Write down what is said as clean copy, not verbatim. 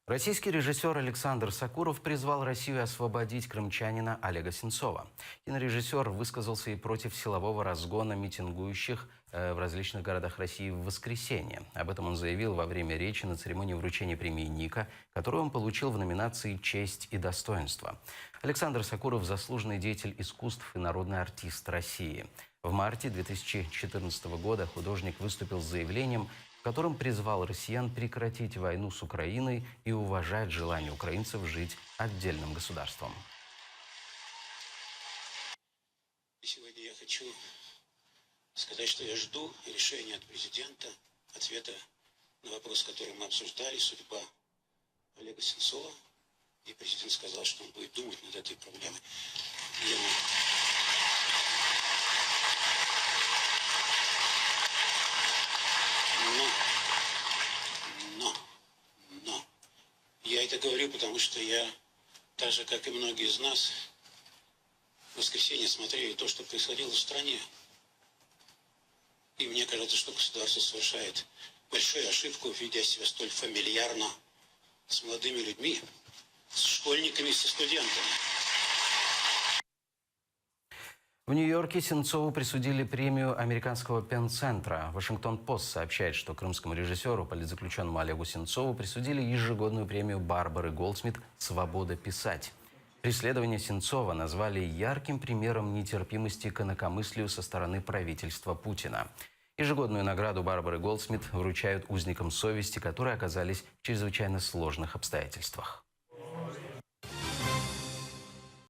Российский режиссер Александр Сакуров призвал Россию освободить крымчанина Олега Сенцова. Кинорежиссер высказался и против силового разгона митингующих в различных городах России в воскресенье. Об этом он заявил во время речи на церемонии вручения премии «Ника», которую он получил в номинации «Честь и достоинство». Александр Сакуров – заслуженный деятель искусств и народный артист России. В марте 2014 года художник выступил с заявлением, в котором призвал россиян прекратить войну с Украиной и уважать желание украинцев жить отдельным государством. Сегодня я хочу сказать, что я жду решения от президента, ответа на вопрос, который мы обсуждали, судьба Олега Сенцова. И президент сказал, что он будет думать над этой проблемой. Но я это говорю, потому что я, так же, как и многие из нас, в воскресенье смотрели то, что происходило в стране. И мне кажется, что государство совершает большую ошибку, ведя себя столь фамильярно с молодыми людьми, с школьниками, со студентами. В Нью-Йорке Сенцову присудили премию американского Пенн-центра. Вашингтон-Пост сообщает, что крымскому режиссеру, политзаключенному Олегу Сенцову, присудили ежегодную премию Барбары Голдсмит «Свобода писать». Преследование Сенцова назвали ярким примером нетерпимости к инакомыслию со стороны правительства Путина. Ежегодную награду Барбары Голдсмит вручают узникам совести, которые оказались в чрезвычайно сложных обстоятельствах.